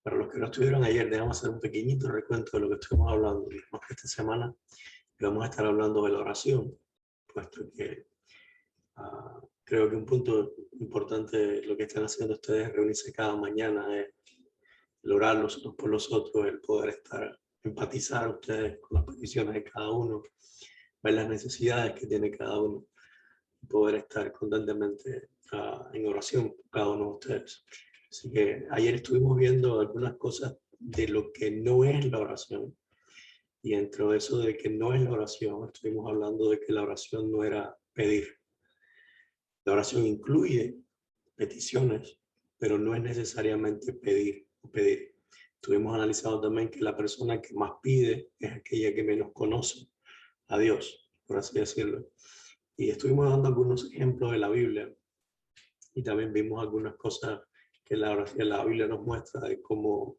Para los que no estuvieron ayer, debemos hacer un pequeñito recuento de lo que estuvimos hablando. Dijimos que esta semana vamos a estar hablando de la oración, puesto que creo que un punto importante de lo que están haciendo ustedes es reunirse cada mañana, es el orar los unos por los otros, el poder empatizar ustedes con las peticiones de cada uno, ver las necesidades que tiene cada uno, poder estar constantemente en oración por cada uno de ustedes. Así que ayer estuvimos viendo algunas cosas de lo que no es la oración. Y dentro de eso de que no es la oración, estuvimos hablando de que la oración no era pedir. La oración incluye peticiones, pero no es necesariamente pedir o pedir. Estuvimos analizando también que la persona que más pide es aquella que menos conoce a Dios, por así decirlo. Y estuvimos dando algunos ejemplos de la Biblia y también vimos algunas cosas que la Biblia nos muestra de cómo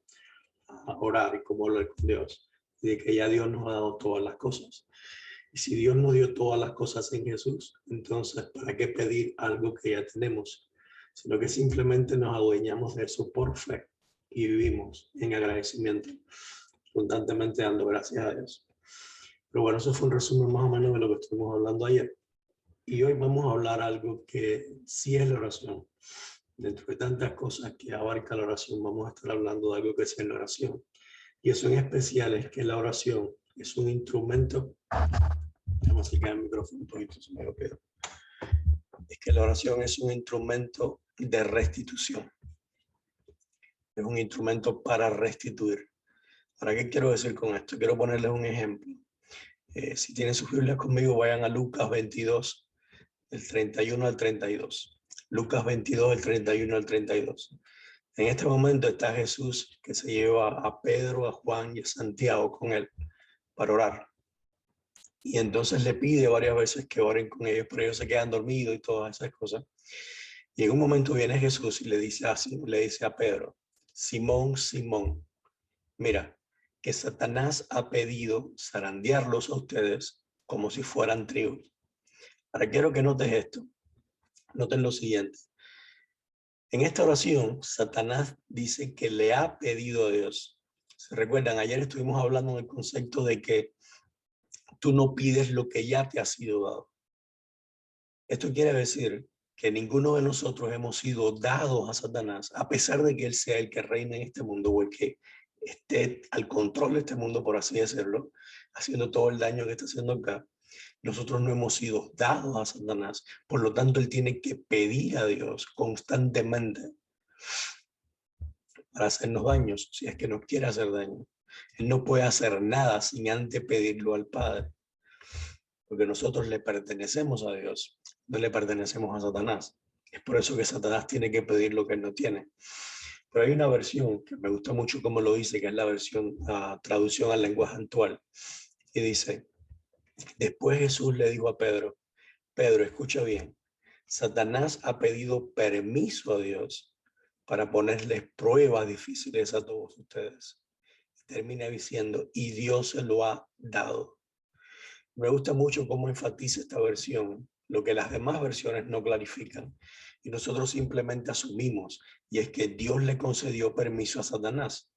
orar y cómo hablar con Dios, y de que ya Dios nos ha dado todas las cosas. Y si Dios nos dio todas las cosas en Jesús, entonces ¿para qué pedir algo que ya tenemos? Sino que simplemente nos adueñamos de eso por fe y vivimos en agradecimiento, constantemente dando gracias a Dios. Pero bueno, eso fue un resumen más o menos de lo que estuvimos hablando ayer. Y hoy vamos a hablar algo que sí es la oración. Dentro de tantas cosas que abarca la oración, vamos a estar hablando de algo que es la oración. Y eso en especial es que la oración es un instrumento. Vamos a sacar el micrófono un poquito, se me lo quedo. Es que la oración es un instrumento de restitución. Es un instrumento para restituir. ¿Para qué quiero decir con esto? Quiero ponerles un ejemplo. Si tienen sus Biblias conmigo, vayan a Lucas 22, del 31 al 32. Lucas 22, del 31 al 32. En este momento está Jesús, que se lleva a Pedro, a Juan y a Santiago con él para orar. Y entonces le pide varias veces que oren con ellos, pero ellos se quedan dormidos y todas esas cosas. Y en un momento viene Jesús y le dice a Pedro: Simón, Simón, mira, que Satanás ha pedido zarandearlos a ustedes como si fueran trigo. Ahora quiero que notes esto. Noten lo siguiente. En esta oración, Satanás dice que le ha pedido a Dios. ¿Se recuerdan? Ayer estuvimos hablando del concepto de que tú no pides lo que ya te ha sido dado. Esto quiere decir que ninguno de nosotros hemos sido dados a Satanás, a pesar de que él sea el que reina en este mundo o el que esté al control de este mundo, por así decirlo, haciendo todo el daño que está haciendo acá. Nosotros no hemos sido dados a Satanás, por lo tanto él tiene que pedir a Dios constantemente para hacernos daños, si es que nos quiere hacer daño. Él no puede hacer nada sin antes pedirlo al Padre, porque nosotros le pertenecemos a Dios, no le pertenecemos a Satanás. Es por eso que Satanás tiene que pedir lo que él no tiene. Pero hay una versión que me gusta mucho como lo dice, que es la versión, traducción al lenguaje actual, y dice: después Jesús le dijo a Pedro: Pedro, escucha bien, Satanás ha pedido permiso a Dios para ponerles pruebas difíciles a todos ustedes. Termina diciendo: y Dios se lo ha dado. Me gusta mucho cómo enfatiza esta versión, lo que las demás versiones no clarifican. Y nosotros simplemente asumimos, y es que Dios le concedió permiso a Satanás,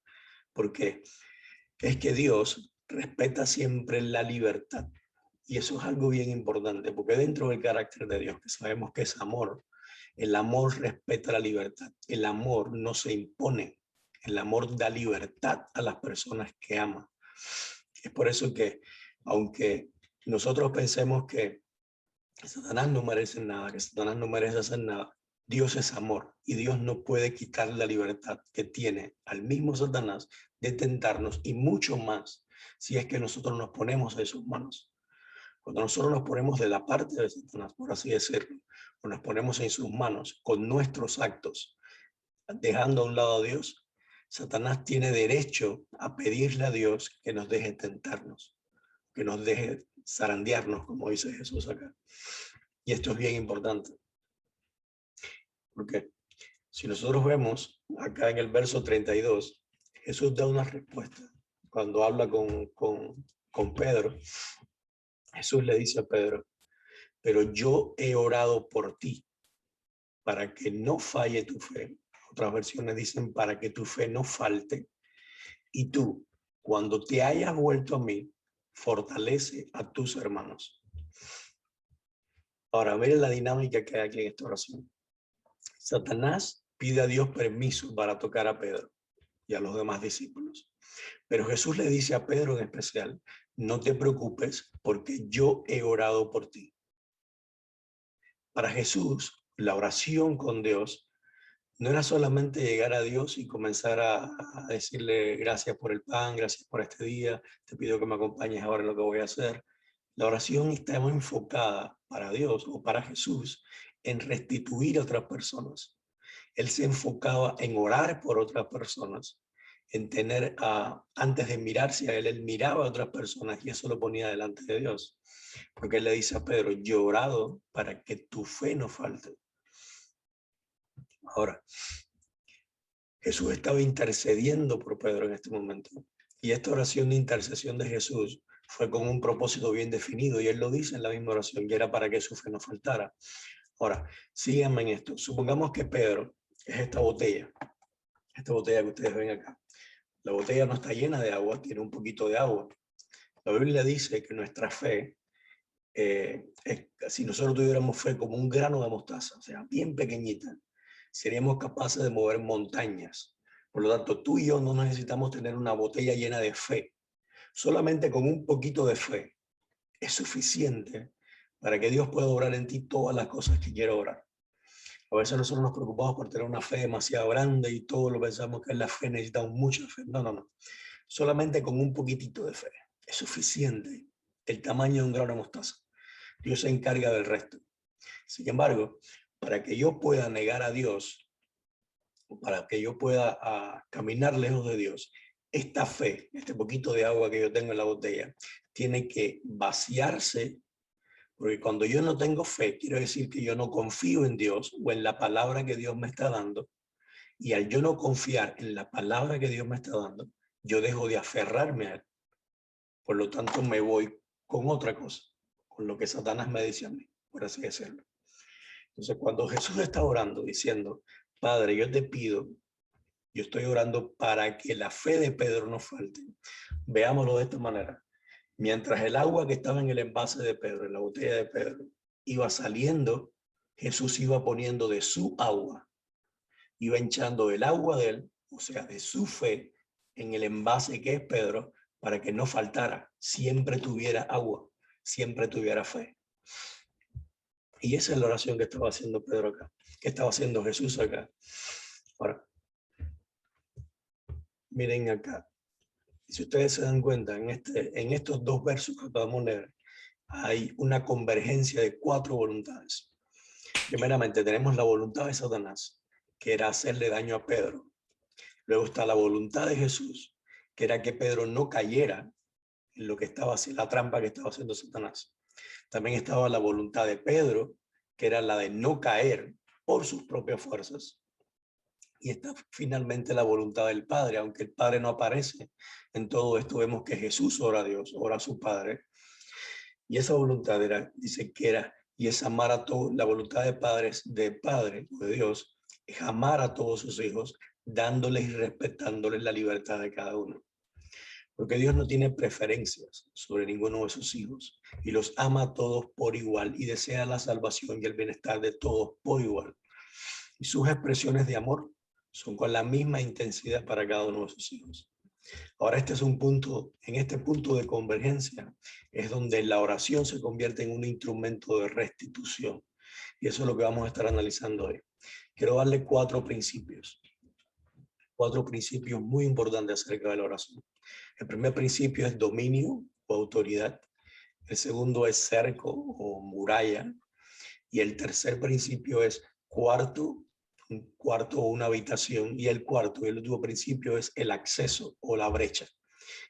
porque es que Dios respeta siempre la libertad. Y eso es algo bien importante, porque dentro del carácter de Dios, que sabemos que es amor, el amor respeta la libertad. El amor no se impone. El amor da libertad a las personas que ama. Es por eso que, aunque nosotros pensemos que Satanás no merece nada, que Satanás no merece hacer nada, Dios es amor y Dios no puede quitar la libertad que tiene al mismo Satanás de tentarnos, y mucho más si es que nosotros nos ponemos en sus manos. Cuando nosotros nos ponemos de la parte de Satanás, por así decirlo, o nos ponemos en sus manos con nuestros actos, dejando a un lado a Dios, Satanás tiene derecho a pedirle a Dios que nos deje tentarnos, que nos deje zarandearnos, como dice Jesús acá. Y esto es bien importante, porque si nosotros vemos acá en el verso 32, Jesús da una respuesta. Cuando habla con Pedro, Jesús le dice a Pedro: pero yo he orado por ti para que no falle tu fe. Otras versiones dicen para que tu fe no falte. Y tú, cuando te hayas vuelto a mí, fortalece a tus hermanos. Ahora, miren la dinámica que hay aquí en esta oración. Satanás pide a Dios permiso para tocar a Pedro y a los demás discípulos. Pero Jesús le dice a Pedro en especial, no te preocupes porque yo he orado por ti. Para Jesús, la oración con Dios no era solamente llegar a Dios y comenzar a decirle gracias por el pan, gracias por este día, te pido que me acompañes ahora en lo que voy a hacer. La oración está enfocada para Dios o para Jesús en restituir a otras personas. Él se enfocaba en orar por otras personas, en tener, antes de mirarse a él miraba a otras personas y eso lo ponía delante de Dios. Porque él le dice a Pedro, yo he orado para que tu fe no falte. Ahora, Jesús estaba intercediendo por Pedro en este momento. Y esta oración de intercesión de Jesús fue con un propósito bien definido. Y él lo dice en la misma oración, y era para que su fe no faltara. Ahora, síganme en esto. Supongamos que Pedro es esta botella que ustedes ven acá. La botella no está llena de agua, tiene un poquito de agua. La Biblia dice que nuestra fe, si nosotros tuviéramos fe como un grano de mostaza, o sea, bien pequeñita, seríamos capaces de mover montañas. Por lo tanto, tú y yo no necesitamos tener una botella llena de fe. Solamente con un poquito de fe es suficiente para que Dios pueda obrar en ti todas las cosas que quiere obrar. A veces nosotros nos preocupamos por tener una fe demasiado grande y todo lo pensamos que es la fe, necesitamos mucha fe. No, no, no. Solamente con un poquitito de fe es suficiente, el tamaño de un grano de mostaza. Dios se encarga del resto. Sin embargo, para que yo pueda negar a Dios, para que yo pueda caminar lejos de Dios, esta fe, este poquito de agua que yo tengo en la botella, tiene que vaciarse, porque cuando yo no tengo fe, quiero decir que yo no confío en Dios o en la palabra que Dios me está dando, y al yo no confiar en la palabra que Dios me está dando, yo dejo de aferrarme a él. Por lo tanto, me voy con otra cosa, con lo que Satanás me dice a mí, por así decirlo. Entonces, cuando Jesús está orando, diciendo, Padre, yo te pido, yo estoy orando para que la fe de Pedro no falte. Veámoslo de esta manera. Mientras el agua que estaba en el envase de Pedro, en la botella de Pedro, iba saliendo, Jesús iba poniendo de su agua, iba hinchando el agua de él, o sea, de su fe, en el envase que es Pedro, para que no faltara, siempre tuviera agua, siempre tuviera fe. Y esa es la oración que estaba haciendo Pedro acá, que estaba haciendo Jesús acá. Ahora, miren acá. Si ustedes se dan cuenta, en estos dos versos que acabamos de leer, hay una convergencia de 4 voluntades. Primeramente, tenemos la voluntad de Satanás, que era hacerle daño a Pedro. Luego está la voluntad de Jesús, que era que Pedro no cayera en lo que estaba haciendo, la trampa que estaba haciendo Satanás. También estaba la voluntad de Pedro, que era la de no caer por sus propias fuerzas. Y está finalmente la voluntad del Padre, aunque el Padre no aparece en todo esto, vemos que Jesús ora a Dios, ora a su Padre. Y esa voluntad era, dice que era, y es amar a todos, la voluntad de Padre o de Dios, es amar a todos sus hijos, dándoles y respetándoles la libertad de cada uno. Porque Dios no tiene preferencias sobre ninguno de sus hijos y los ama a todos por igual y desea la salvación y el bienestar de todos por igual. Y sus expresiones de amor son con la misma intensidad para cada uno de sus hijos. Ahora este es un punto, en este punto de convergencia es donde la oración se convierte en un instrumento de restitución. Y eso es lo que vamos a estar analizando hoy. Quiero darle 4 principios muy importantes acerca de la oración. El primer principio es dominio o autoridad. El segundo es cerco o muralla. Y el tercer principio es un cuarto o una habitación. Y el cuarto y el último principio es el acceso o la brecha.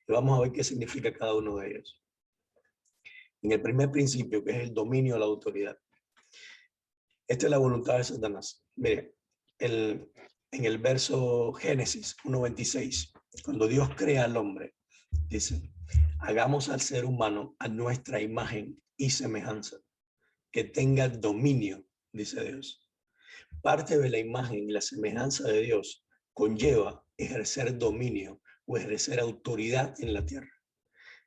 Y vamos a ver qué significa cada uno de ellos. En el primer principio, que es el dominio o la autoridad. Esta es la voluntad de Satanás. Mire, en el verso Génesis 1:26, cuando Dios crea al hombre, dice, hagamos al ser humano a nuestra imagen y semejanza. que tenga dominio, dice Dios. Parte de la imagen y la semejanza de Dios conlleva ejercer dominio o ejercer autoridad en la tierra.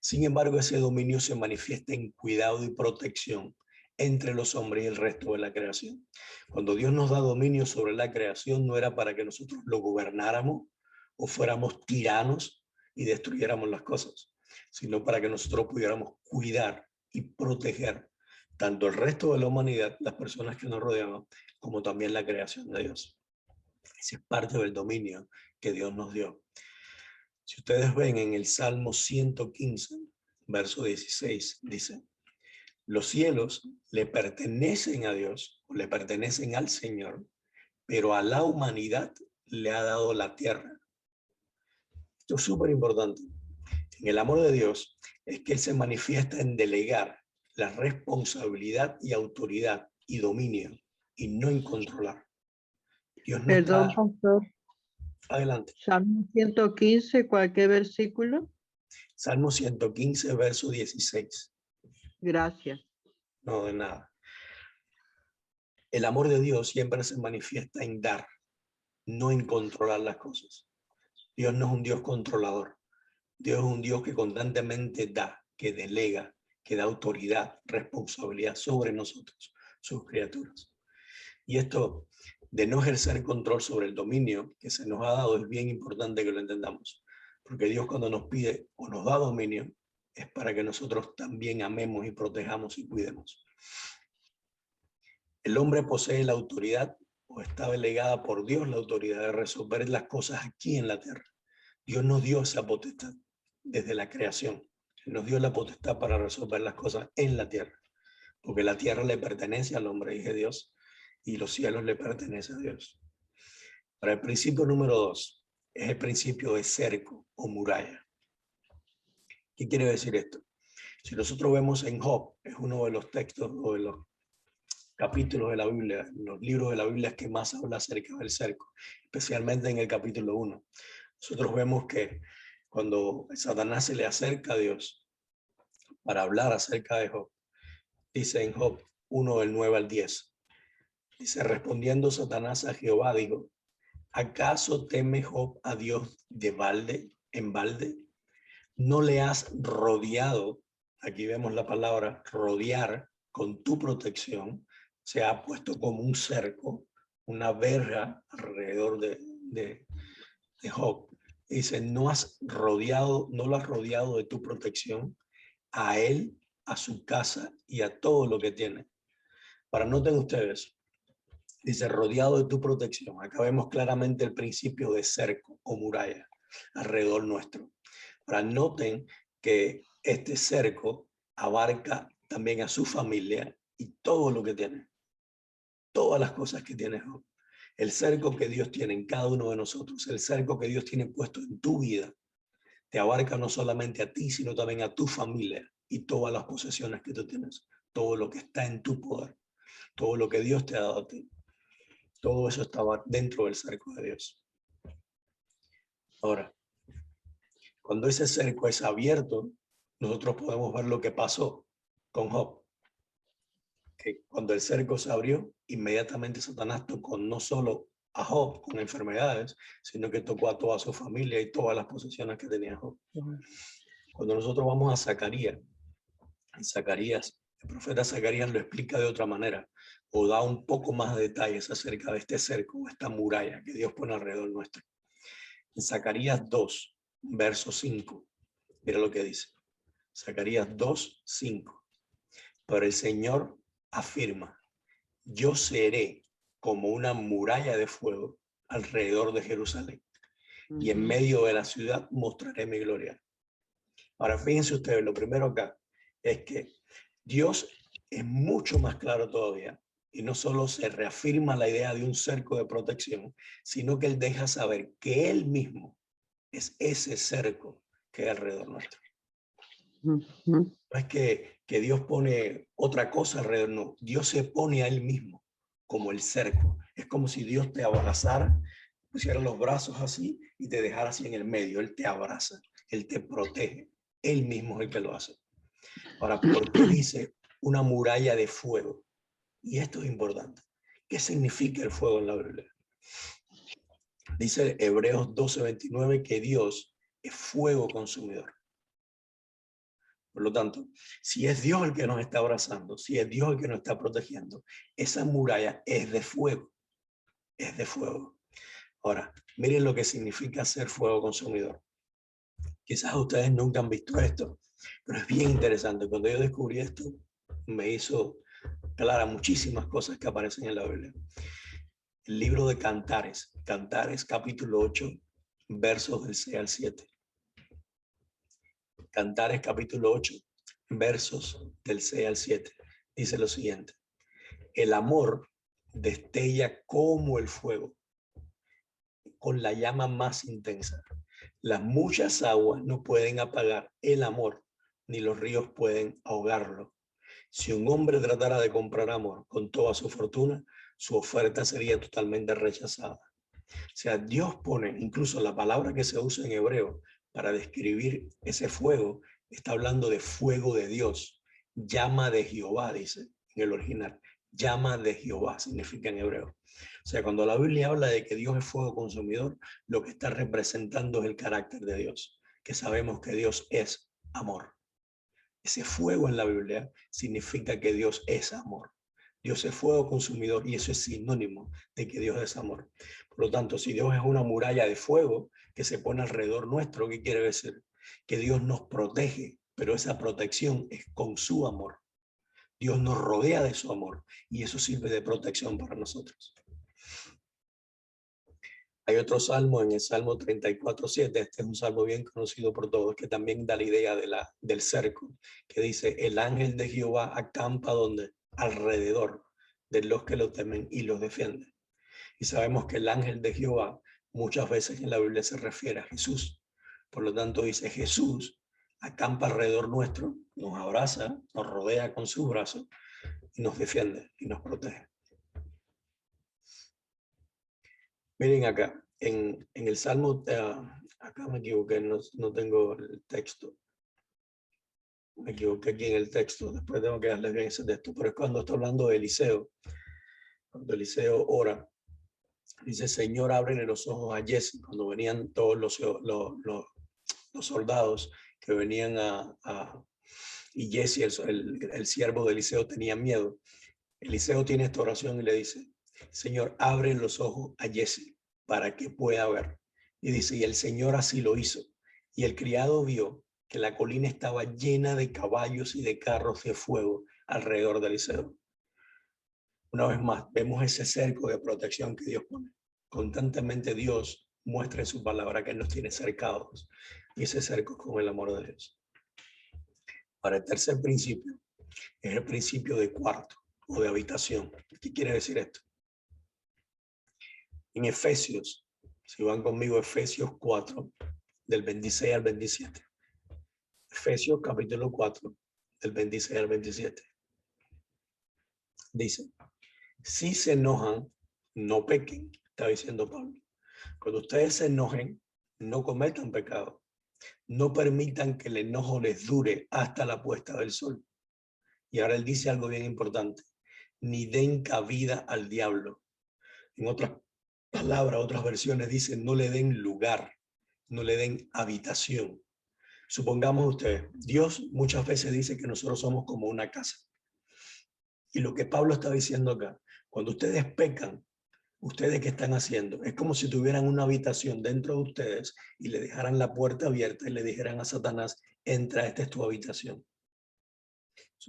Sin embargo, ese dominio se manifiesta en cuidado y protección entre los hombres y el resto de la creación. Cuando Dios nos da dominio sobre la creación, no era para que nosotros lo gobernáramos o fuéramos tiranos y destruyéramos las cosas, sino para que nosotros pudiéramos cuidar y proteger tanto el resto de la humanidad, las personas que nos rodeaban, como también la creación de Dios. Esa es parte del dominio que Dios nos dio. Si ustedes ven en el Salmo 115, verso 16, dice: los cielos le pertenecen a Dios, o le pertenecen al Señor, pero a la humanidad le ha dado la tierra. Esto es súper importante. En el amor de Dios es que Él se manifiesta en delegar la responsabilidad y autoridad y dominio, y no en controlar. Dios no Perdón, está... pastor. Adelante. Salmo 115, ¿cualquier versículo? Salmo 115, verso 16. Gracias. No, de nada. El amor de Dios siempre se manifiesta en dar, no en controlar las cosas. Dios no es un Dios controlador. Dios es un Dios que constantemente da, que delega, que da autoridad, responsabilidad sobre nosotros, sus criaturas. Y esto de no ejercer control sobre el dominio que se nos ha dado es bien importante que lo entendamos. Porque Dios, cuando nos pide o nos da dominio, es para que nosotros también amemos y protejamos y cuidemos. El hombre posee la autoridad, o está delegada por Dios la autoridad de resolver las cosas aquí en la tierra. Dios nos dio esa potestad desde la creación. Él nos dio la potestad para resolver las cosas en la tierra, porque la tierra le pertenece al hombre, dije Dios, y los cielos le pertenecen a Dios. Para el principio número 2 es el principio de cerco o muralla. ¿Qué quiere decir esto? Si nosotros vemos en Job, es uno de los textos o de los capítulos de la Biblia, los libros de la Biblia que más habla acerca del cerco, especialmente en el capítulo 1. Nosotros vemos que cuando Satanás se le acerca a Dios para hablar acerca de Job, dice en Job 1 del 9 al 10, dice: respondiendo Satanás a Jehová, dijo: ¿acaso teme Job a Dios de balde, en balde? ¿No le has rodeado? Aquí vemos la palabra rodear, con tu protección. Se ha puesto como un cerco, una verja alrededor de Job. Dice: no has rodeado, no lo has rodeado de tu protección, a él, a su casa y a todo lo que tiene. Para noten ustedes, dice rodeado de tu protección. Acá vemos claramente el principio de cerco o muralla alrededor nuestro. Ahora noten que este cerco abarca también a su familia y todo lo que tiene, todas las cosas que tiene Job. El cerco que Dios tiene en cada uno de nosotros, el cerco que Dios tiene puesto en tu vida, te abarca no solamente a ti, sino también a tu familia y todas las posesiones que tú tienes, todo lo que está en tu poder, todo lo que Dios te ha dado a ti. Todo eso estaba dentro del cerco de Dios. Ahora, cuando ese cerco es abierto, nosotros podemos ver lo que pasó con Job. Que cuando el cerco se abrió, inmediatamente Satanás tocó no solo a Job con enfermedades, sino que tocó a toda su familia y todas las posesiones que tenía Job. Cuando nosotros vamos a Zacarías, el profeta Zacarías lo explica de otra manera, o da un poco más de detalles acerca de este cerco, esta muralla que Dios pone alrededor nuestro. En Zacarías 2, verso 5, mira lo que dice. Zacarías 2, 5. Pero el Señor afirma: yo seré como una muralla de fuego alrededor de Jerusalén, y en medio de la ciudad mostraré mi gloria. Ahora, fíjense ustedes, lo primero acá es que Dios es mucho más claro todavía, y no solo se reafirma la idea de un cerco de protección, sino que Él deja saber que Él mismo es ese cerco que hay alrededor nuestro. No es que Dios pone otra cosa alrededor, no. Dios se pone a Él mismo como el cerco. Es como si Dios te abrazara, pusiera los brazos así y te dejara así en el medio. Él te abraza, Él te protege. Él mismo es el que lo hace. Ahora, ¿por qué dice una muralla de fuego? Y esto es importante. ¿Qué significa el fuego en la Biblia? Dice Hebreos 12:29 que Dios es fuego consumidor. Por lo tanto, si es Dios el que nos está abrazando, si es Dios el que nos está protegiendo, esa muralla es de fuego. Es de fuego. Ahora, miren lo que significa ser fuego consumidor. Quizás ustedes nunca han visto esto, pero es bien interesante. Cuando yo descubrí esto, me hizo clara muchísimas cosas que aparecen en la Biblia. El libro de Cantares, Cantares capítulo 8, versos del 6 al 7. Cantares capítulo 8, versos del 6 al 7. Dice lo siguiente: el amor destella como el fuego, con la llama más intensa. Las muchas aguas no pueden apagar el amor, ni los ríos pueden ahogarlo. Si un hombre tratara de comprar amor con toda su fortuna, su oferta sería totalmente rechazada. O sea, Dios pone, incluso la palabra que se usa en hebreo para describir ese fuego, está hablando de fuego de Dios. Llama de Jehová, dice en el original. Llama de Jehová significa en hebreo. O sea, cuando la Biblia habla de que Dios es fuego consumidor, lo que está representando es el carácter de Dios, que sabemos que Dios es amor. Ese fuego en la Biblia significa que Dios es amor. Dios es fuego consumidor y eso es sinónimo de que Dios es amor. Por lo tanto, si Dios es una muralla de fuego que se pone alrededor nuestro, ¿qué quiere decir? Que Dios nos protege, pero esa protección es con su amor. Dios nos rodea de su amor y eso sirve de protección para nosotros. Hay otro salmo en el Salmo 34:7, este es un salmo bien conocido por todos, que también da la idea del cerco, que dice, el ángel de Jehová acampa donde alrededor de los que lo temen y los defiende. Y sabemos que el ángel de Jehová muchas veces en la Biblia se refiere a Jesús. Por lo tanto dice, Jesús acampa alrededor nuestro, nos abraza, nos rodea con sus brazos y nos defiende y nos protege. Miren acá, en el Salmo, acá me equivoqué, no tengo el texto. Me equivoqué aquí en el texto, después tengo que darles bien ese texto, pero es cuando está hablando de Eliseo. Cuando Eliseo ora, dice, Señor, ábrele los ojos a Jesse, cuando venían todos los soldados que venían y Jesse, el siervo de Eliseo, tenía miedo. Eliseo tiene esta oración y le dice, Señor, abre los ojos a Jesse para que pueda ver. Y dice, y el Señor así lo hizo. Y el criado vio que la colina estaba llena de caballos y de carros de fuego alrededor de Eliseo. Una vez más, vemos ese cerco de protección que Dios pone. Constantemente Dios muestra en su palabra que nos tiene cercados. Y ese cerco es con el amor de Dios. Para el tercer principio, es el principio de cuarto o de habitación. ¿Qué quiere decir esto? En Efesios, si van conmigo, Efesios 4, del 26 al 27. Efesios capítulo 4, del 26 al 27. Dice, si se enojan, no pequen, está diciendo Pablo. Cuando ustedes se enojen, no cometan pecado. No permitan que el enojo les dure hasta la puesta del sol. Y ahora él dice algo bien importante. Ni den cabida al diablo. En otras palabras, otras versiones dicen, no le den lugar, no le den habitación. Supongamos ustedes, Dios muchas veces dice que nosotros somos como una casa. Y lo que Pablo está diciendo acá, cuando ustedes pecan, ¿ustedes qué están haciendo? Es como si tuvieran una habitación dentro de ustedes y le dejaran la puerta abierta y le dijeran a Satanás, entra, esta es tu habitación.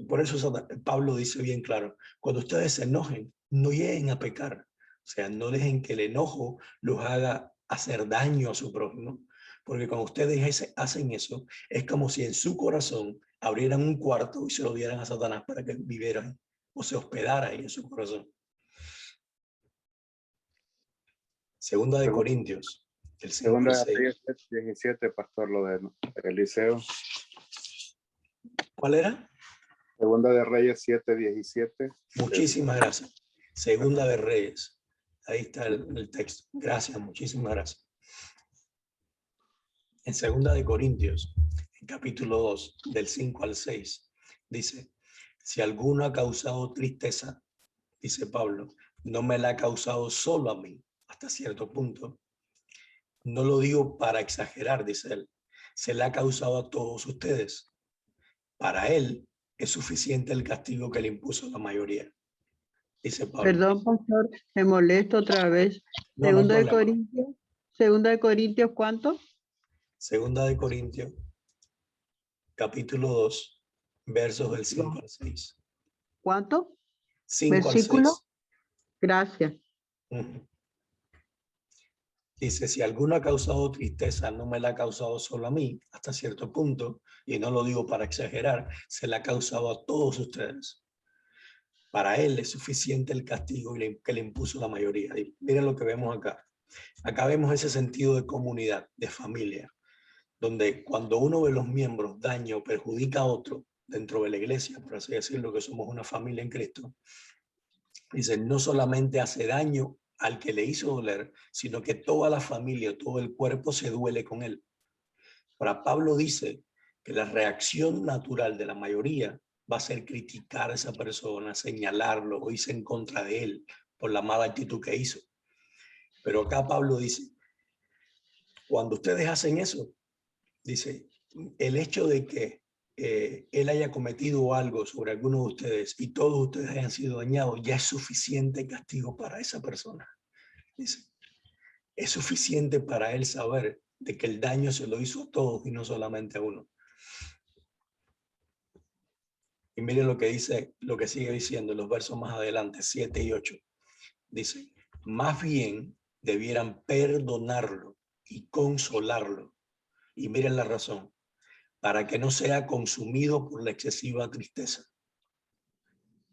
Por eso Pablo dice bien claro, cuando ustedes se enojen, no lleguen a pecar. O sea, no dejen que el enojo los haga hacer daño a su prójimo. Porque cuando ustedes hacen eso, es como si en su corazón abrieran un cuarto y se lo dieran a Satanás para que viviera o se hospedara ahí en su corazón. Segunda de Corintios, el 5 al 6. 17, pastor, lo de Eliseo. ¿Cuál era? Segunda de Reyes 7:17. Muchísimas gracias. Segunda de Reyes. Ahí está el texto. Gracias, muchísimas gracias. En Segunda de Corintios, en capítulo 2, del 5 al 6, dice, si alguno ha causado tristeza dice Pablo, no me la ha causado solo a mí, hasta cierto punto. No lo digo para exagerar, dice él. Se la ha causado a todos ustedes. Para él es suficiente el castigo que le impuso la mayoría, dice Pablo. Perdón, pastor, me molesto otra vez. No, no hay Segunda de problema. Corintios, ¿cuánto? Segunda de Corintios, capítulo 2, versos del 5 al 6. ¿Cuánto? 5 al Versículo. 6. Gracias. Ujú. Dice, si alguno ha causado tristeza, no me la ha causado solo a mí, hasta cierto punto, y no lo digo para exagerar, se la ha causado a todos ustedes. Para él es suficiente el castigo que le impuso la mayoría. Y miren lo que vemos acá. Acá vemos ese sentido de comunidad, de familia, donde cuando uno de los miembros daña o perjudica a otro dentro de la iglesia, por así decirlo, que somos una familia en Cristo, dice, no solamente hace daño al que le hizo doler, sino que toda la familia, todo el cuerpo se duele con él. Para Pablo dice que la reacción natural de la mayoría va a ser criticar a esa persona, señalarlo o irse en contra de él por la mala actitud que hizo. Pero acá Pablo dice, cuando ustedes hacen eso, dice, el hecho de que él haya cometido algo sobre alguno de ustedes y todos ustedes hayan sido dañados, ya es suficiente castigo para esa persona. Dice, es suficiente para él saber de que el daño se lo hizo a todos y no solamente a uno. Y miren lo que dice, lo que sigue diciendo en los versos más adelante, 7 y 8. Dice, más bien debieran perdonarlo y consolarlo. Y miren la razón, para que no sea consumido por la excesiva tristeza.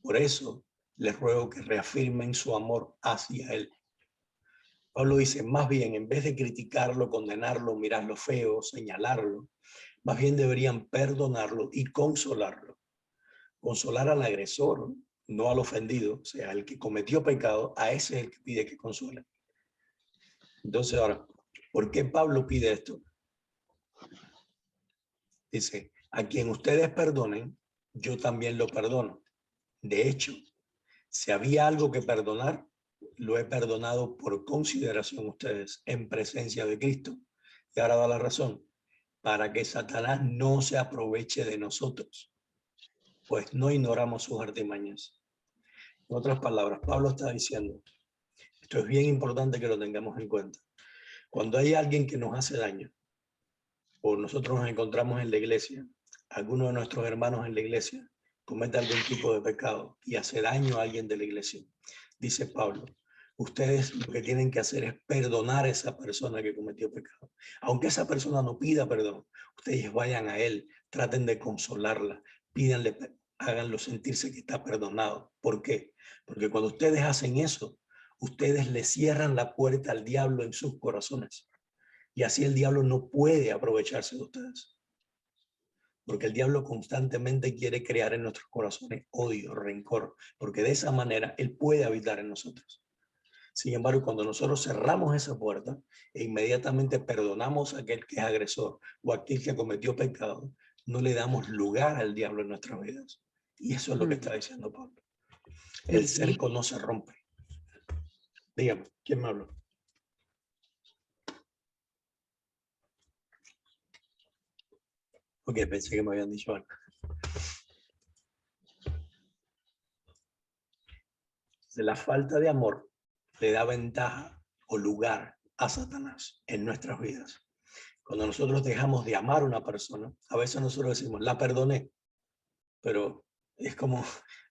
Por eso les ruego que reafirmen su amor hacia él. Pablo dice, más bien, en vez de criticarlo, condenarlo, mirarlo feo, señalarlo, más bien deberían perdonarlo y consolarlo. Consolar al agresor, no al ofendido, o sea, el que cometió pecado, a ese es el que pide que consuele. Entonces ahora, ¿por qué Pablo pide esto? Dice, a quien ustedes perdonen, yo también lo perdono. De hecho, si había algo que perdonar, lo he perdonado por consideración a ustedes en presencia de Cristo. Y ahora da la razón, para que Satanás no se aproveche de nosotros, pues no ignoramos sus artimañas. En otras palabras, Pablo está diciendo, esto es bien importante que lo tengamos en cuenta. Cuando hay alguien que nos hace daño, o nosotros nos encontramos en la iglesia, alguno de nuestros hermanos en la iglesia comete algún tipo de pecado y hace daño a alguien de la iglesia, dice Pablo, ustedes lo que tienen que hacer es perdonar a esa persona que cometió pecado. Aunque esa persona no pida perdón, ustedes vayan a él, traten de consolarla, pídanle, háganlo sentirse que está perdonado. ¿Por qué? Porque cuando ustedes hacen eso, ustedes le cierran la puerta al diablo en sus corazones. Y así el diablo no puede aprovecharse de ustedes. Porque el diablo constantemente quiere crear en nuestros corazones odio, rencor, porque de esa manera él puede habitar en nosotros. Sin embargo, cuando nosotros cerramos esa puerta e inmediatamente perdonamos a aquel que es agresor o a aquel que cometió pecado, no le damos lugar al diablo en nuestras vidas. Y eso es lo que está diciendo Pablo. El cerco no se rompe. Dígame, ¿quién me habló? Ok, pensé que me habían dicho algo. La falta de amor le da ventaja o lugar a Satanás en nuestras vidas. Cuando nosotros dejamos de amar a una persona, a veces nosotros decimos, la perdoné, pero es como,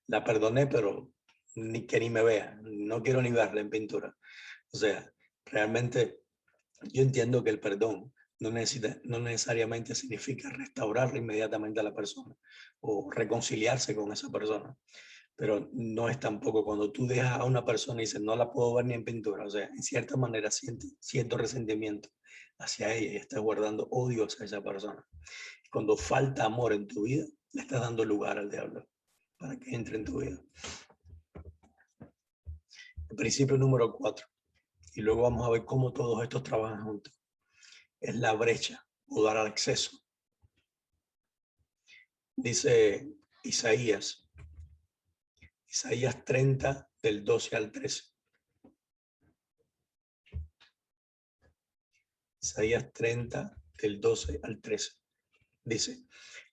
la perdoné, pero que ni me vea, no quiero ni verla en pintura. O sea, realmente yo entiendo que el perdón no necesariamente significa restaurarle inmediatamente a la persona o reconciliarse con esa persona. Pero no es tampoco cuando tú dejas a una persona y dices, no la puedo ver ni en pintura. O sea, en cierta manera siento resentimiento hacia ella y estás guardando odio hacia esa persona. Cuando falta amor en tu vida, le estás dando lugar al diablo para que entre en tu vida. El principio número 4. Y luego vamos a ver cómo todos estos trabajan juntos. Es la brecha o dar acceso. Dice Isaías 30, del 12 al 13. Isaías 30, del 12 al 13. Dice,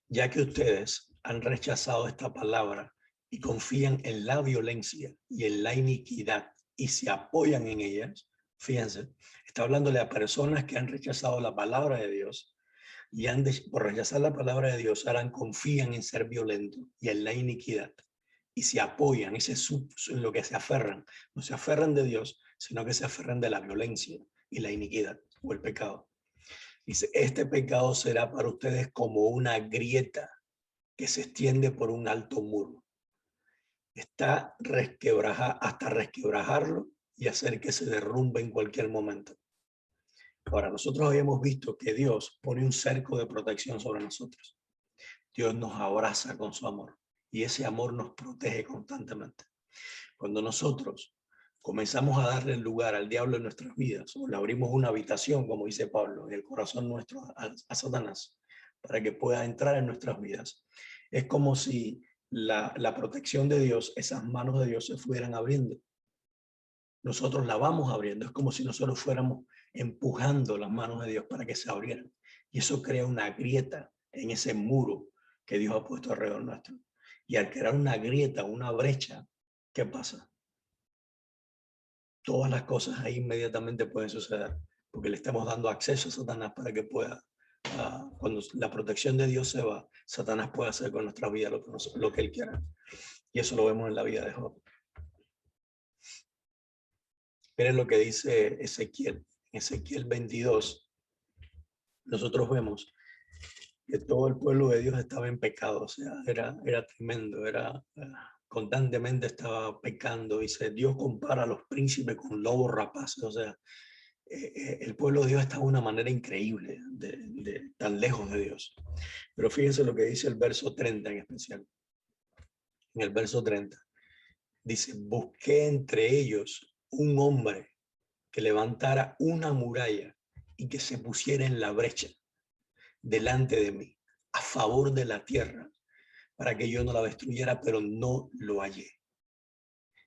ya que ustedes han rechazado esta palabra y confían en la violencia y en la iniquidad y se apoyan en ellas, fíjense, está hablándole a personas que han rechazado la palabra de Dios y por rechazar la palabra de Dios, ahora confían en ser violentos y en la iniquidad y se apoyan y en lo que se aferran. No se aferran de Dios, sino que se aferran de la violencia y la iniquidad o el pecado. Dice, este pecado será para ustedes como una grieta que se extiende por un alto muro. Está hasta resquebrajarlo y hacer que se derrumbe en cualquier momento. Ahora, nosotros habíamos visto que Dios pone un cerco de protección sobre nosotros. Dios nos abraza con su amor y ese amor nos protege constantemente. Cuando nosotros comenzamos a darle lugar al diablo en nuestras vidas, o le abrimos una habitación, como dice Pablo, en el corazón nuestro a Satanás, para que pueda entrar en nuestras vidas, es como si la protección de Dios, esas manos de Dios se fueran abriendo. Nosotros la vamos abriendo, es como si nosotros fuéramos empujando las manos de Dios para que se abrieran. Y eso crea una grieta en ese muro que Dios ha puesto alrededor nuestro. Y al crear una grieta, una brecha, ¿qué pasa? Todas las cosas ahí inmediatamente pueden suceder, porque le estamos dando acceso a Satanás para que pueda, cuando la protección de Dios se va, Satanás puede hacer con nuestra vida lo que él quiera. Y eso lo vemos en la vida de Job. Miren lo que dice Ezequiel. En Ezequiel 22, nosotros vemos que todo el pueblo de Dios estaba en pecado, o sea, era tremendo, constantemente estaba pecando. Dice, Dios compara a los príncipes con lobos rapaces, o sea, el pueblo de Dios está de una manera increíble, tan lejos de Dios. Pero fíjense lo que dice el verso 30 en especial. En el verso 30 dice, busqué entre ellos un hombre que levantara una muralla y que se pusiera en la brecha delante de mí, a favor de la tierra, para que yo no la destruyera, pero no lo hallé.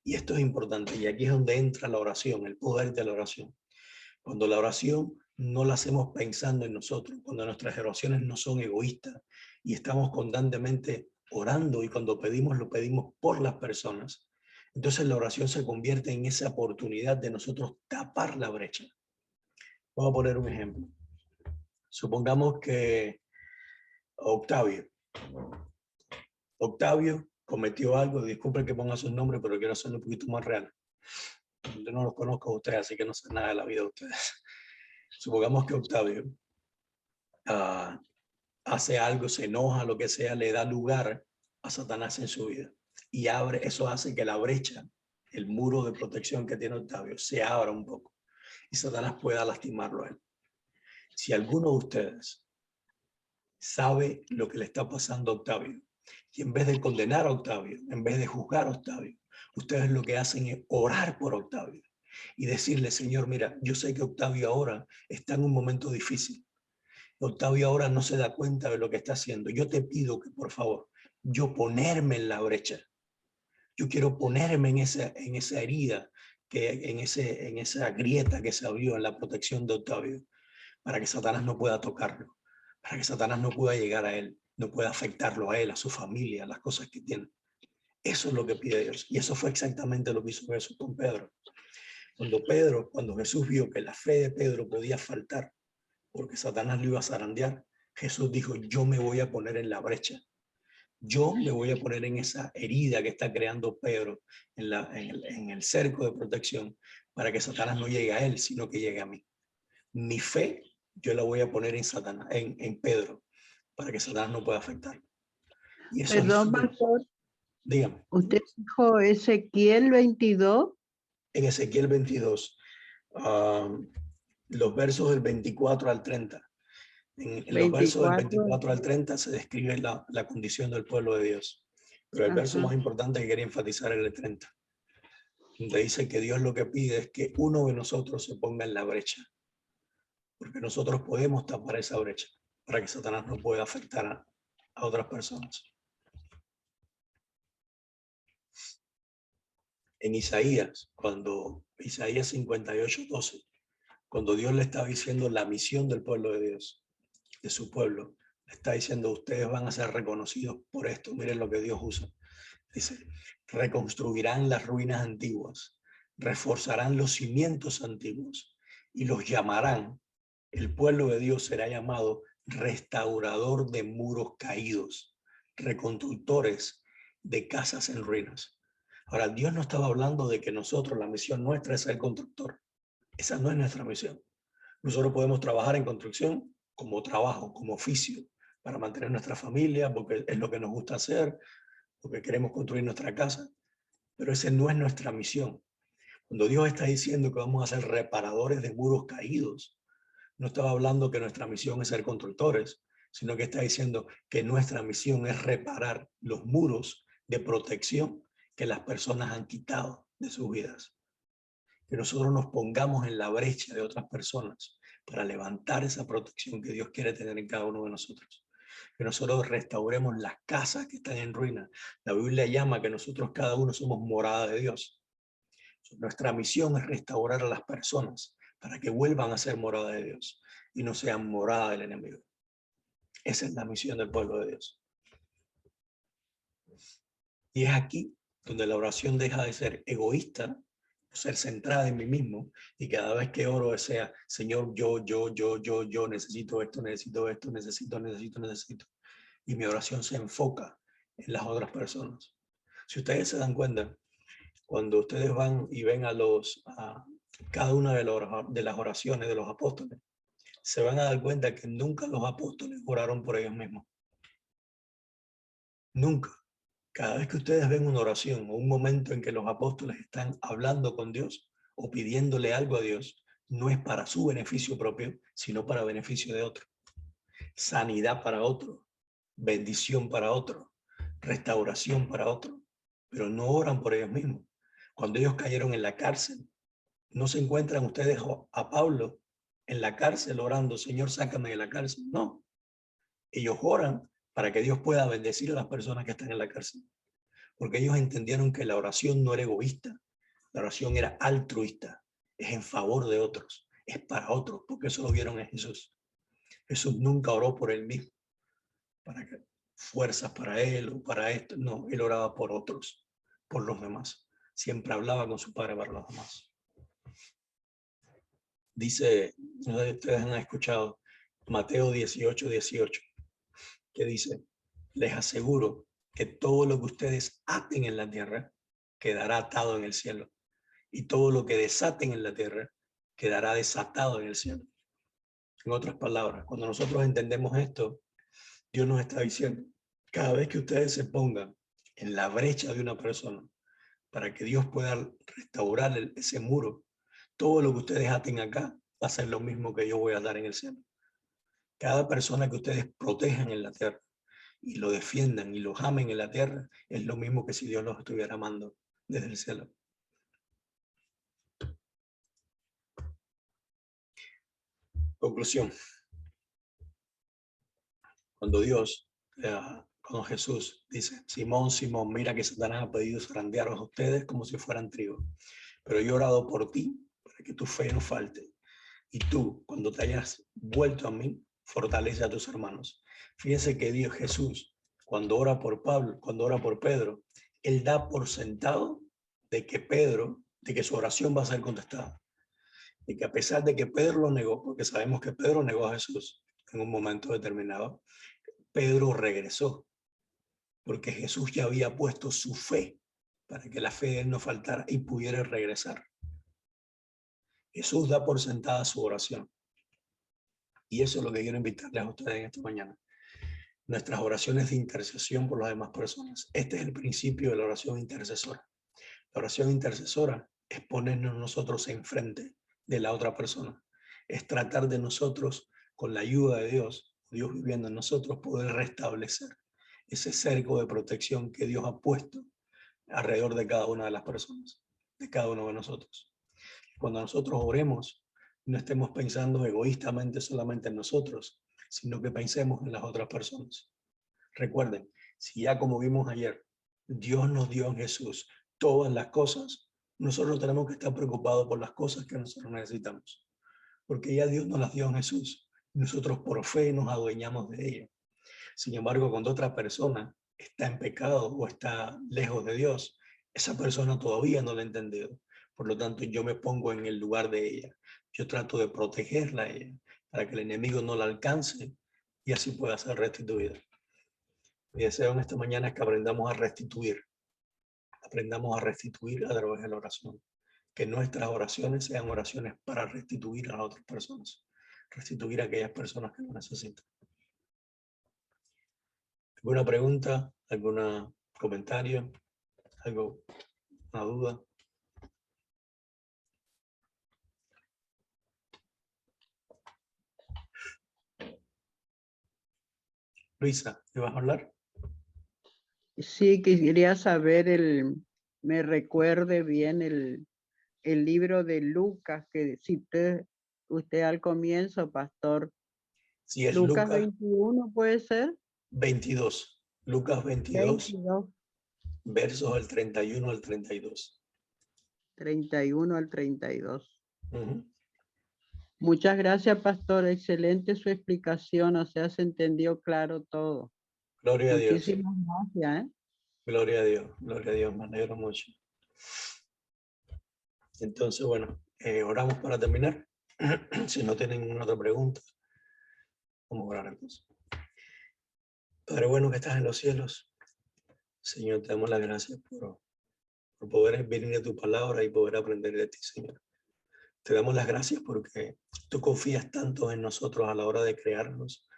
Y esto es importante, y aquí es donde entra la oración, el poder de la oración. Cuando la oración no la hacemos pensando en nosotros, cuando nuestras oraciones no son egoístas y estamos constantemente orando y cuando pedimos, lo pedimos por las personas, entonces la oración se convierte en esa oportunidad de nosotros tapar la brecha. Voy a poner un ejemplo. Supongamos que Octavio cometió algo, disculpen que ponga su nombre, pero quiero hacerlo un poquito más real. Yo no los conozco a ustedes, así que no sé nada de la vida de ustedes. Supongamos que Octavio hace algo, se enoja, lo que sea, le da lugar a Satanás en su vida. Y eso hace que la brecha, el muro de protección que tiene Octavio, se abra un poco. Y Satanás pueda lastimarlo a él. Si alguno de ustedes sabe lo que le está pasando a Octavio, y en vez de condenar a Octavio, en vez de juzgar a Octavio, ustedes lo que hacen es orar por Octavio y decirle, Señor, mira, yo sé que Octavio ahora está en un momento difícil. Octavio ahora no se da cuenta de lo que está haciendo. Yo te pido que, por favor, yo ponerme en la brecha. Yo quiero ponerme en esa herida, en esa grieta que se abrió en la protección de Octavio, para que Satanás no pueda tocarlo, para que Satanás no pueda llegar a él, no pueda afectarlo a él, a su familia, a las cosas que tiene. Eso es lo que pide Dios. Y eso fue exactamente lo que hizo Jesús con Pedro. Cuando Jesús vio que la fe de Pedro podía faltar, porque Satanás lo iba a zarandear, Jesús dijo, yo me voy a poner en la brecha. Yo me voy a poner en esa herida que está creando Pedro en el cerco de protección para que Satanás no llegue a él, sino que llegue a mí. Mi fe yo la voy a poner en Satanás, en Pedro, para que Satanás no pueda afectar. Y eso Perdón, pastor. Dígame. ¿Usted dijo Ezequiel 22? En Ezequiel 22, los versos del 24 al 30. En los versos del 24 al 30 se describe la condición del pueblo de Dios. Pero el verso más importante que quería enfatizar es el 30. Donde dice que Dios lo que pide es que uno de nosotros se ponga en la brecha. Porque nosotros podemos tapar esa brecha para que Satanás no pueda afectar a otras personas. En Isaías, Isaías 58:12, cuando Dios le está diciendo la misión del pueblo de Dios, de su pueblo, le está diciendo, ustedes van a ser reconocidos por esto. Miren lo que Dios usa. Dice, reconstruirán las ruinas antiguas, reforzarán los cimientos antiguos y los llamarán. El pueblo de Dios será llamado restaurador de muros caídos, reconstructores de casas en ruinas. Ahora, Dios no estaba hablando de que nosotros, la misión nuestra es ser constructor. Esa no es nuestra misión. Nosotros podemos trabajar en construcción como trabajo, como oficio, para mantener nuestra familia, porque es lo que nos gusta hacer, porque queremos construir nuestra casa, pero esa no es nuestra misión. Cuando Dios está diciendo que vamos a ser reparadores de muros caídos, no estaba hablando que nuestra misión es ser constructores, sino que está diciendo que nuestra misión es reparar los muros de protección que las personas han quitado de sus vidas. Que nosotros nos pongamos en la brecha de otras personas para levantar esa protección que Dios quiere tener en cada uno de nosotros. Que nosotros restauremos las casas que están en ruina. La Biblia llama que nosotros cada uno somos morada de Dios. Nuestra misión es restaurar a las personas para que vuelvan a ser morada de Dios y no sean morada del enemigo. Esa es la misión del pueblo de Dios. Y es aquí donde la oración deja de ser egoísta, ser centrada en mí mismo, y cada vez que oro sea, Señor, yo, necesito esto, necesito. Y mi oración se enfoca en las otras personas. Si ustedes se dan cuenta, cuando ustedes van y ven a cada una de las oraciones de los apóstoles, se van a dar cuenta que nunca los apóstoles oraron por ellos mismos. Nunca. Cada vez que ustedes ven una oración o un momento en que los apóstoles están hablando con Dios o pidiéndole algo a Dios, no es para su beneficio propio, sino para beneficio de otro. Sanidad para otro, bendición para otro, restauración para otro, pero no oran por ellos mismos. Cuando ellos cayeron en la cárcel, no se encuentran ustedes a Pablo en la cárcel orando, Señor, sácame de la cárcel. No, ellos oran para que Dios pueda bendecir a las personas que están en la cárcel. Porque ellos entendieron que la oración no era egoísta, la oración era altruista, es en favor de otros, es para otros, porque eso lo vieron en Jesús. Jesús nunca oró por él mismo, para que fuerzas para él o para esto. No, él oraba por otros, por los demás. Siempre hablaba con su Padre para los demás. Dice, no sé si ustedes han escuchado Mateo 18:18, que dice, les aseguro que todo lo que ustedes aten en la tierra quedará atado en el cielo, y todo lo que desaten en la tierra quedará desatado en el cielo. En otras palabras, cuando nosotros entendemos esto, Dios nos está diciendo, cada vez que ustedes se pongan en la brecha de una persona para que Dios pueda restaurar ese muro, todo lo que ustedes aten acá va a ser lo mismo que yo voy a dar en el cielo. Cada persona que ustedes protejan en la tierra y lo defiendan y los amen en la tierra, es lo mismo que si Dios los estuviera amando desde el cielo. Conclusión. Cuando Jesús dice, Simón, Simón, mira que Satanás ha pedido zarandearos a ustedes como si fueran trigo, pero yo he orado por ti para que tu fe no falte. Y tú, cuando te hayas vuelto a mí, fortalece a tus hermanos. Fíjense que Dios Jesús, cuando ora por Pablo, cuando ora por Pedro, él da por sentado de que su oración va a ser contestada. Y que a pesar de que Pedro lo negó, porque sabemos que Pedro negó a Jesús en un momento determinado, Pedro regresó, porque Jesús ya había puesto su fe para que la fe de él no faltara y pudiera regresar. Jesús da por sentada su oración. Y eso es lo que quiero invitarles a ustedes en esta mañana. Nuestras oraciones de intercesión por las demás personas. Este es el principio de la oración intercesora. La oración intercesora es ponernos nosotros enfrente de la otra persona. Es tratar de nosotros, con la ayuda de Dios, Dios viviendo en nosotros, poder restablecer ese cerco de protección que Dios ha puesto alrededor de cada una de las personas, de cada uno de nosotros. Cuando nosotros oremos, no estemos pensando egoístamente solamente en nosotros, sino que pensemos en las otras personas. Recuerden, si ya como vimos ayer, Dios nos dio en Jesús todas las cosas, nosotros no tenemos que estar preocupados por las cosas que nosotros necesitamos, porque ya Dios nos las dio en Jesús. Nosotros por fe nos adueñamos de ellas. Sin embargo, cuando otra persona está en pecado o está lejos de Dios, esa persona todavía no lo ha entendido. Por lo tanto, yo me pongo en el lugar de ella. Yo trato de protegerla a ella para que el enemigo no la alcance y así pueda ser restituida. Mi deseo en esta mañana es que aprendamos a restituir. Aprendamos a restituir a través de la oración. Que nuestras oraciones sean oraciones para restituir a las otras personas. Restituir a aquellas personas que lo necesitan. ¿Alguna pregunta? ¿Algún comentario? ¿Algo? ¿Una duda? Luisa, ¿te vas a hablar? Sí, quería saber me recuerde bien el libro de Lucas que cité usted al comienzo, pastor. Si es Lucas Lucas 21, ¿puede ser? 22. Lucas 22, 22, versos del 31 al 32. 31 al 32. Ujú. Muchas gracias, pastor. Excelente su explicación. O sea, se entendió claro todo. Gloria a Dios. Muchísimas gracias. Gloria a Dios. Gloria a Dios. Me alegro mucho. Entonces, bueno, oramos para terminar. Si no tienen ninguna otra pregunta, vamos a orar entonces. Padre bueno que estás en los cielos, Señor, te damos las gracias por poder venir a tu palabra y poder aprender de ti, Señor. Te damos las gracias porque tú confías tanto en nosotros a la hora de crearnos,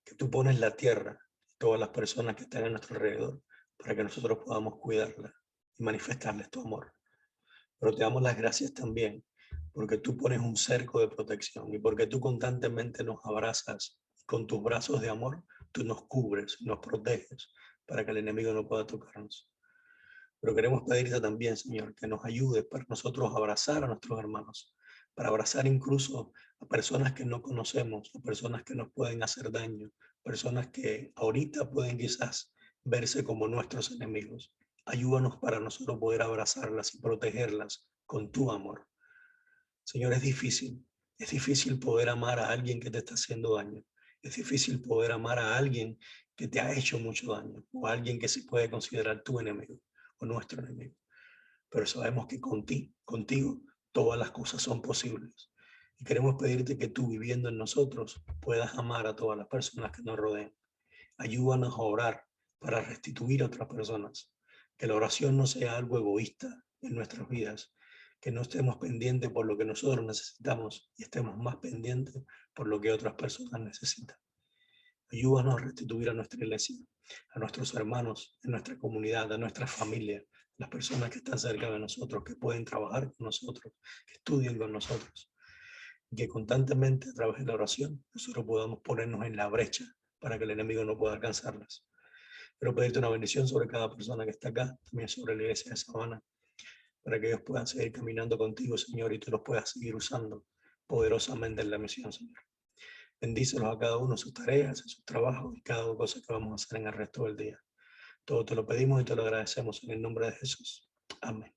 que tú pones la tierra, todas las personas que están a nuestro alrededor, para que nosotros podamos cuidarla y manifestarles tu amor. Pero te damos las gracias también porque tú pones un cerco de protección y porque tú constantemente nos abrazas con tus brazos de amor, tú nos cubres, nos proteges para que el enemigo no pueda tocarnos. Pero queremos pedirte también, Señor, que nos ayude para nosotros abrazar a nuestros hermanos, para abrazar incluso a personas que no conocemos, a personas que nos pueden hacer daño, personas que ahorita pueden quizás verse como nuestros enemigos. Ayúdanos para nosotros poder abrazarlas y protegerlas con tu amor. Señor, es difícil poder amar a alguien que te está haciendo daño. Es difícil poder amar a alguien que te ha hecho mucho daño o a alguien que se puede considerar tu enemigo o nuestro enemigo. Pero sabemos que contigo todas las cosas son posibles. Y queremos pedirte que tú, viviendo en nosotros, puedas amar a todas las personas que nos rodean. Ayúdanos a orar para restituir a otras personas. Que la oración no sea algo egoísta en nuestras vidas. Que no estemos pendientes por lo que nosotros necesitamos y estemos más pendientes por lo que otras personas necesitan. Ayúdanos a restituir a nuestra iglesia, a nuestros hermanos, en nuestra comunidad, a nuestra familia, las personas que están cerca de nosotros, que pueden trabajar con nosotros, que estudien con nosotros. Y que constantemente a través de la oración nosotros podamos ponernos en la brecha para que el enemigo no pueda alcanzarlas. Quiero pedirte una bendición sobre cada persona que está acá, también sobre la iglesia de Sabana, para que ellos puedan seguir caminando contigo, Señor, y tú los puedas seguir usando poderosamente en la misión, Señor. Bendícelos a cada uno en sus tareas, en sus trabajos y cada cosa que vamos a hacer en el resto del día. Todo te lo pedimos y te lo agradecemos en el nombre de Jesús. Amén.